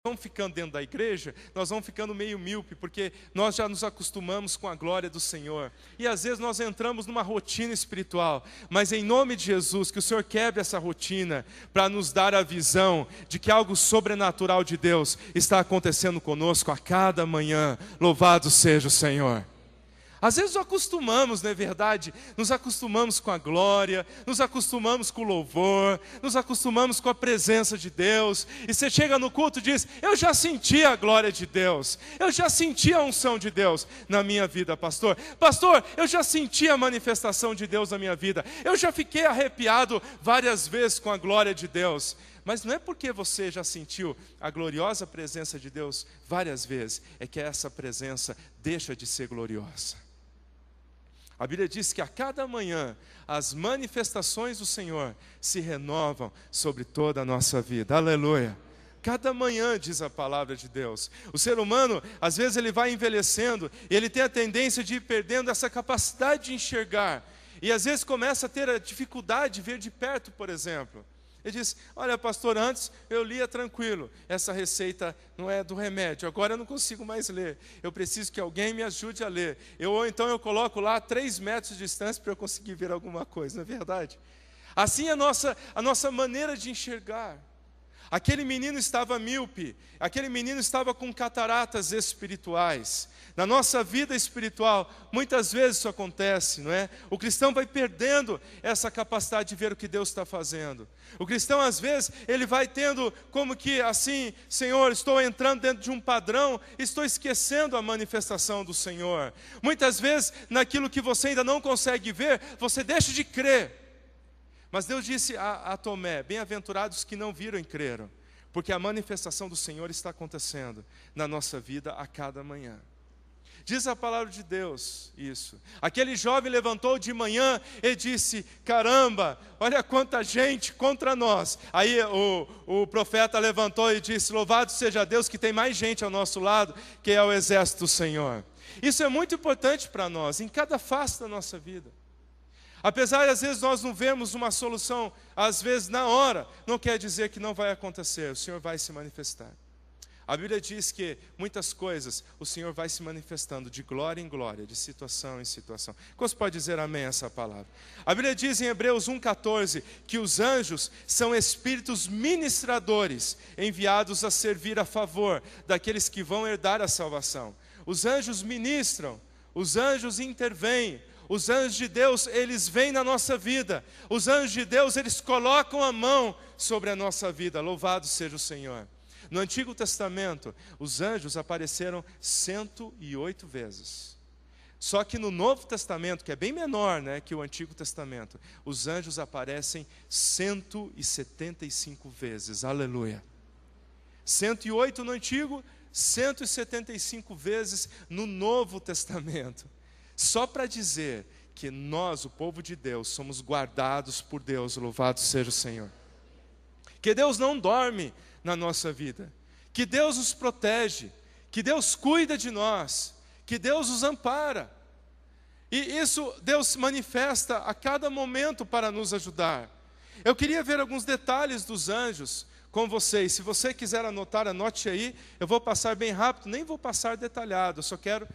vamos ficando dentro da igreja, nós vamos ficando meio míope, porque nós já nos acostumamos com a glória do Senhor, e às vezes nós entramos numa rotina espiritual, mas em nome de Jesus, que o Senhor quebre essa rotina, para nos dar a visão de que algo sobrenatural de Deus está acontecendo conosco a cada manhã. Louvado seja o Senhor. Às vezes nos acostumamos, não é verdade? Nos acostumamos com a glória, nos acostumamos com o louvor, nos acostumamos com a presença de Deus. E você chega no culto e diz: eu já senti a glória de Deus, eu já senti a unção de Deus na minha vida, pastor. Pastor, eu já senti a manifestação de Deus na minha vida, eu já fiquei arrepiado várias vezes com a glória de Deus. Mas não é porque você já sentiu a gloriosa presença de Deus várias vezes, é que essa presença deixa de ser gloriosa. A Bíblia diz que a cada manhã as manifestações do Senhor se renovam sobre toda a nossa vida. Aleluia. Cada manhã, diz a palavra de Deus. O ser humano, às vezes ele vai envelhecendo e ele tem a tendência de ir perdendo essa capacidade de enxergar. E às vezes começa a ter a dificuldade de ver de perto, por exemplo. Ele diz: olha, pastor, antes eu lia tranquilo, essa receita não é do remédio, agora eu não consigo mais ler, eu preciso que alguém me ajude a ler. Ou então eu coloco lá 3 metros de distância para eu conseguir ver alguma coisa, não é verdade? Assim é a nossa maneira de enxergar. Aquele menino estava míope, aquele menino estava com cataratas espirituais. Na nossa vida espiritual, muitas vezes isso acontece, não é? O cristão vai perdendo essa capacidade de ver o que Deus está fazendo. O cristão, às vezes, ele vai tendo como que assim: Senhor, estou entrando dentro de um padrão, estou esquecendo a manifestação do Senhor. Muitas vezes, naquilo que você ainda não consegue ver, você deixa de crer. Mas Deus disse a Tomé: bem-aventurados que não viram e creram, porque a manifestação do Senhor está acontecendo na nossa vida a cada manhã. Diz a palavra de Deus isso. Aquele jovem levantou de manhã e disse: caramba, olha quanta gente contra nós. Aí o profeta levantou e disse: louvado seja Deus que tem mais gente ao nosso lado, que é o exército do Senhor. Isso é muito importante para nós, em cada face da nossa vida. Apesar de às vezes nós não vemos uma solução, às vezes na hora, não quer dizer que não vai acontecer, o Senhor vai se manifestar. A Bíblia diz que muitas coisas o Senhor vai se manifestando de glória em glória, de situação em situação. Quantos pode dizer amém a essa palavra? A Bíblia diz em Hebreus 1,14 que os anjos são espíritos ministradores, enviados a servir a favor daqueles que vão herdar a salvação. Os anjos ministram, os anjos intervêm. Os anjos de Deus, eles vêm na nossa vida. Os anjos de Deus, eles colocam a mão sobre a nossa vida. Louvado seja o Senhor. No Antigo Testamento, os anjos apareceram 108 vezes. Só que no Novo Testamento, que é bem menor, né, que o Antigo Testamento, os anjos aparecem 175 vezes. Aleluia. 108 no Antigo, 175 vezes no Novo Testamento. Só para dizer que nós, o povo de Deus, somos guardados por Deus, louvado seja o Senhor. Que Deus não dorme na nossa vida, que Deus nos protege, que Deus cuida de nós, que Deus nos ampara. E isso Deus se manifesta a cada momento para nos ajudar. Eu queria ver alguns detalhes dos anjos com vocês. Se você quiser anotar, anote aí. Eu vou passar bem rápido, nem vou passar detalhado, eu só quero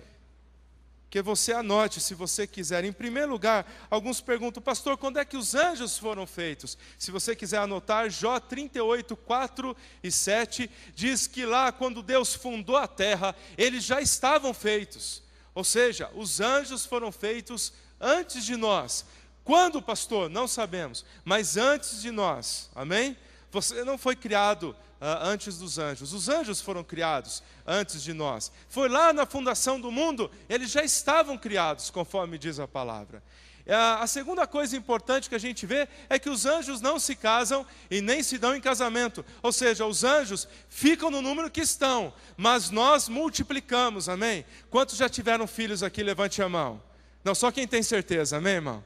que você anote, se você quiser. Em primeiro lugar, alguns perguntam: pastor, quando é que os anjos foram feitos? Se você quiser anotar, Jó 38, 4 e 7, diz que lá quando Deus fundou a terra, eles já estavam feitos. Ou seja, os anjos foram feitos antes de nós. Quando, pastor? Não sabemos, mas antes de nós, amém? Você não foi criado antes dos anjos. Os anjos foram criados antes de nós. Foi lá na fundação do mundo, eles já estavam criados, conforme diz a palavra. A segunda coisa importante que a gente vê é que os anjos não se casam e nem se dão em casamento. Ou seja, os anjos ficam no número que estão, mas nós multiplicamos, amém? Quantos já tiveram filhos aqui? Levante a mão. Não, só quem tem certeza, amém, irmão?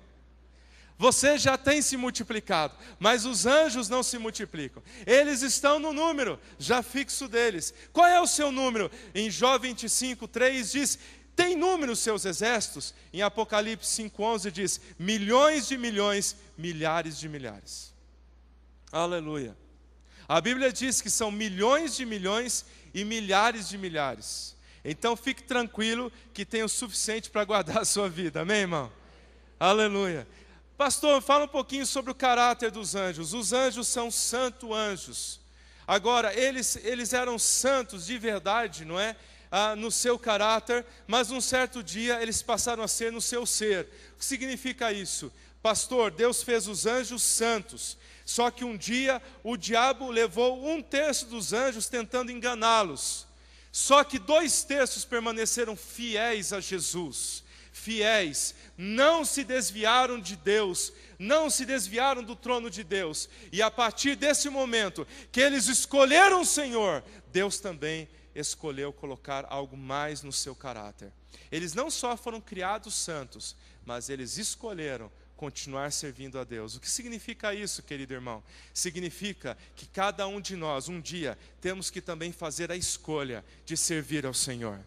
Você já tem se multiplicado, mas os anjos não se multiplicam. Eles estão no número já fixo deles. Qual é o seu número? Em Jó 25, 3 diz: tem número os seus exércitos? Em Apocalipse 5:11 diz: milhões de milhões, milhares de milhares. Aleluia. A Bíblia diz que são milhões de milhões e milhares de milhares. Então fique tranquilo que tem o suficiente para guardar a sua vida, amém, irmão? Aleluia. Pastor, fala um pouquinho sobre o caráter dos anjos. Os anjos são santos anjos. Agora, eles eram santos de verdade, não é? No seu caráter, mas num certo dia eles passaram a ser no seu ser. O que significa isso? Pastor, Deus fez os anjos santos, só que um dia o diabo levou 1/3 dos anjos tentando enganá-los. Só que 2/3 permaneceram fiéis a Jesus. Fiéis, não se desviaram de Deus, não se desviaram do trono de Deus. E a partir desse momento que eles escolheram o Senhor, Deus também escolheu colocar algo mais no seu caráter. Eles não só foram criados santos, mas eles escolheram continuar servindo a Deus. O que significa isso, querido irmão? Significa que cada um de nós, um dia, temos que também fazer a escolha de servir ao Senhor.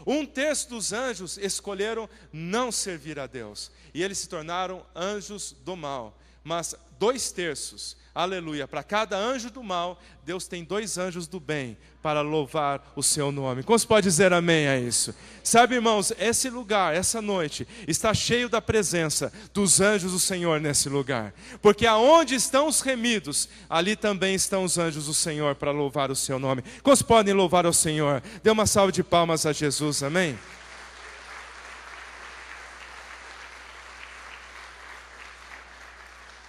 1/3 dos anjos escolheram não servir a Deus, e eles se tornaram anjos do mal. Mas 2/3, aleluia, para cada anjo do mal, Deus tem 2 anjos do bem para louvar o seu nome. Como se pode dizer amém a isso? Sabe, irmãos, esse lugar, essa noite, está cheio da presença dos anjos do Senhor nesse lugar. Porque aonde estão os remidos, ali também estão os anjos do Senhor para louvar o seu nome. Como se podem louvar ao Senhor? Dê uma salva de palmas a Jesus, amém?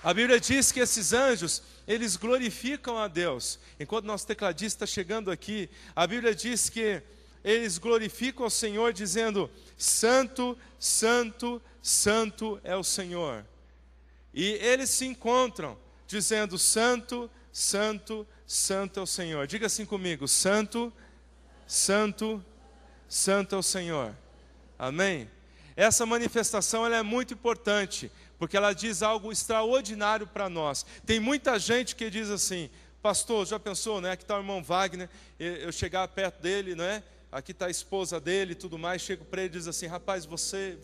A Bíblia diz que esses anjos, eles glorificam a Deus. Enquanto nosso tecladista está chegando aqui, a Bíblia diz que eles glorificam ao Senhor dizendo: Santo, Santo, Santo é o Senhor. E eles se encontram dizendo: Santo, Santo, Santo é o Senhor. Diga assim comigo: Santo, Santo, Santo é o Senhor. Amém? Essa manifestação ela é muito importante, porque ela diz algo extraordinário para nós. Tem muita gente que diz assim: pastor, já pensou, né? Aqui está o irmão Wagner, eu chegar perto dele, né? Aqui está a esposa dele e tudo mais, chego para ele e diz assim: rapaz, você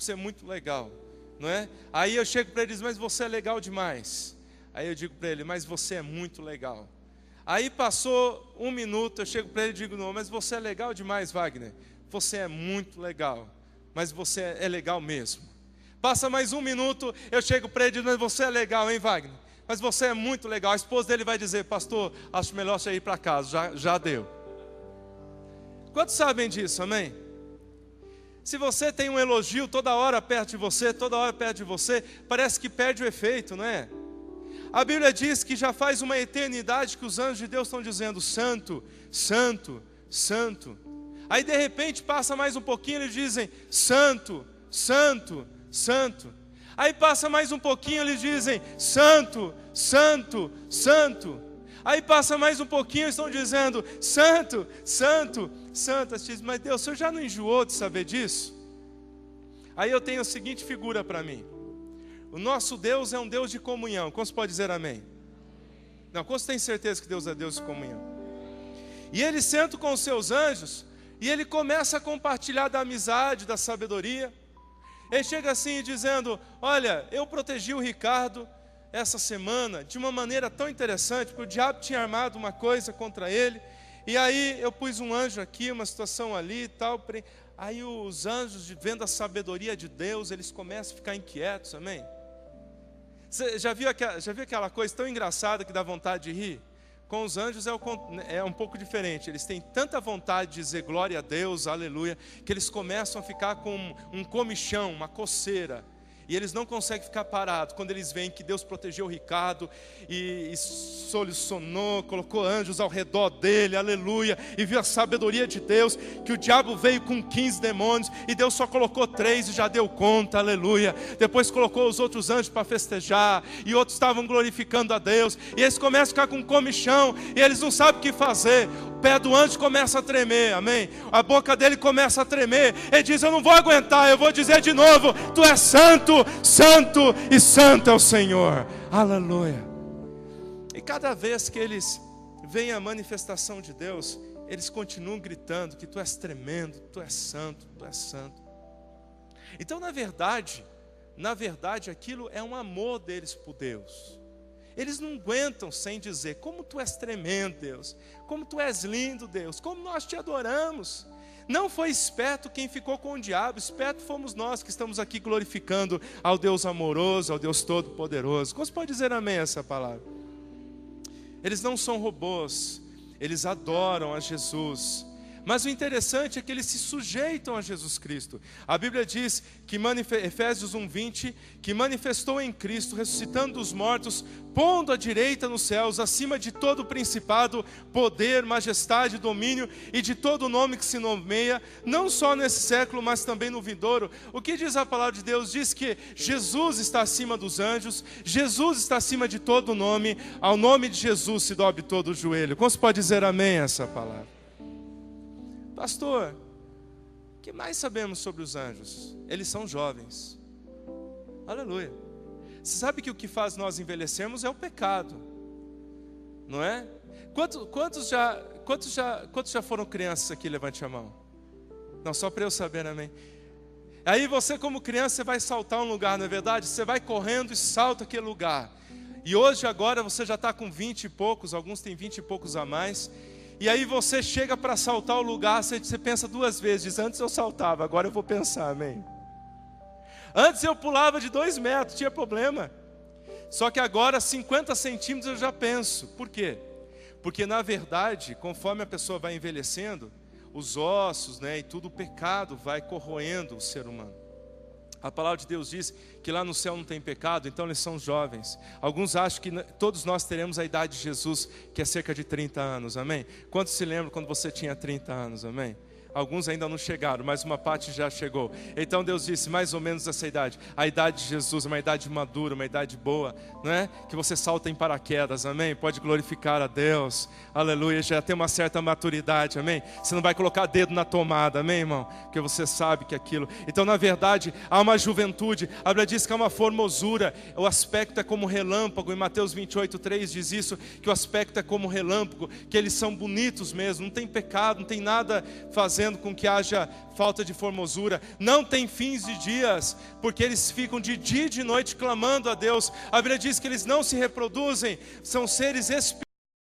é muito legal, não é? Aí eu chego para ele e diz: mas você é legal demais. Aí eu digo para ele: mas você é muito legal. Aí passou 1 minuto, eu chego para ele e digo: não, mas você é legal demais, Wagner. Você é muito legal, mas você é legal mesmo. Passa mais 1 minuto, eu chego para ele e digo: mas você é legal, hein, Wagner? Mas você é muito legal. A esposa dele vai dizer: pastor, acho melhor você ir para casa, já deu. Quantos sabem disso, amém? Se você tem um elogio toda hora perto de você, parece que perde o efeito, não é? A Bíblia diz que já faz uma eternidade que os anjos de Deus estão dizendo: Santo, Santo, Santo. Aí de repente passa mais um pouquinho, eles dizem: Santo, Santo, Santo. Aí passa mais um pouquinho, eles dizem: Santo, Santo, Santo. Aí passa mais um pouquinho, eles estão dizendo: Santo, Santo, Santo. Você diz: mas Deus, o senhor já não enjoou de saber disso? Aí eu tenho a seguinte figura para mim: o nosso Deus é um Deus de comunhão. Como você pode dizer amém? Não, como você tem certeza que Deus é Deus de comunhão? E ele senta com os seus anjos e ele começa a compartilhar da amizade, da sabedoria. Ele chega assim dizendo: olha, eu protegi o Ricardo essa semana de uma maneira tão interessante, porque o diabo tinha armado uma coisa contra ele, e aí eu pus um anjo aqui, uma situação ali e tal. Aí os anjos, vendo a sabedoria de Deus, eles começam a ficar inquietos, amém? Você já viu aquela coisa tão engraçada que dá vontade de rir? Com os anjos é um pouco diferente. Eles têm tanta vontade de dizer glória a Deus, aleluia, que eles começam a ficar com um comichão, uma coceira. E eles não conseguem ficar parados quando eles veem que Deus protegeu o Ricardo e solucionou, colocou anjos ao redor dele, aleluia, e viu a sabedoria de Deus, que o diabo veio com 15 demônios e Deus só colocou 3 e já deu conta, aleluia. Depois colocou os outros anjos para festejar, e outros estavam glorificando a Deus, e eles começam a ficar com comichão, e eles não sabem o que fazer. O pé do anjo começa a tremer, amém? A boca dele começa a tremer. Ele diz: eu não vou aguentar, eu vou dizer de novo: tu és santo, santo e santo é o Senhor, aleluia. E cada vez que eles veem a manifestação de Deus, eles continuam gritando que tu és tremendo, tu és santo, tu és santo. Então na verdade aquilo é um amor deles por Deus. eles não aguentam sem dizer: como tu és tremendo, Deus, como tu és lindo, Deus, como nós te adoramos. Não foi esperto quem ficou com o diabo, esperto fomos nós que estamos aqui glorificando ao Deus amoroso, ao Deus todo-poderoso. Como você pode dizer amém a essa palavra? Eles não são robôs, eles adoram a Jesus. Mas o interessante é que eles se sujeitam a Jesus Cristo. A Bíblia diz que, Efésios 1:20, que manifestou em Cristo, ressuscitando dos mortos, pondo à direita nos céus, acima de todo principado, poder, majestade, domínio e de todo nome que se nomeia, não só nesse século, mas também no vindouro. O que diz a palavra de Deus? Diz que Jesus está acima dos anjos, Jesus está acima de todo nome, ao nome de Jesus se dobre todo o joelho. Como se pode dizer amém a essa palavra? Pastor, o que mais sabemos sobre os anjos? Eles são jovens. Aleluia. Você sabe que o que faz nós envelhecermos é o pecado, não é? Quantos já foram crianças aqui? Levante a mão. Não, só para eu saber, amém. Aí você, como criança, você vai saltar um lugar, não é verdade? Você vai correndo e salta aquele lugar. E hoje, agora, você já está com 20 e poucos, alguns têm 20 e poucos a mais. E aí você chega para saltar o lugar, você pensa duas vezes, diz: antes eu saltava, agora eu vou pensar, amém. Antes eu pulava de 2 metros, tinha problema. Só que agora 50 centímetros eu já penso. Por quê? Porque na verdade, conforme a pessoa vai envelhecendo, os ossos, né, e tudo o pecado vai corroendo o ser humano. A palavra de Deus diz que lá no céu não tem pecado, então eles são jovens. Alguns acham que todos nós teremos a idade de Jesus, que é cerca de 30 anos, amém? Quantos se lembram quando você tinha 30 anos, amém? Alguns ainda não chegaram, mas uma parte já chegou. Então Deus disse, mais ou menos essa idade. A idade de Jesus é uma idade madura, uma idade boa, não é? Que você salta em paraquedas, amém? Pode glorificar a Deus, aleluia. Já tem uma certa maturidade, amém? Você não vai colocar dedo na tomada, amém, irmão? Porque você sabe que aquilo. Então na verdade há uma juventude. A Bíblia diz que há uma formosura. O aspecto é como relâmpago. Em Mateus 28:3 diz isso, que o aspecto é como relâmpago, que eles são bonitos mesmo, não tem pecado, não tem nada fazendo com que haja falta de formosura. Não tem fins de dias, porque eles ficam de dia e de noite clamando a Deus. A Bíblia diz que eles não se reproduzem, são seres espirituais.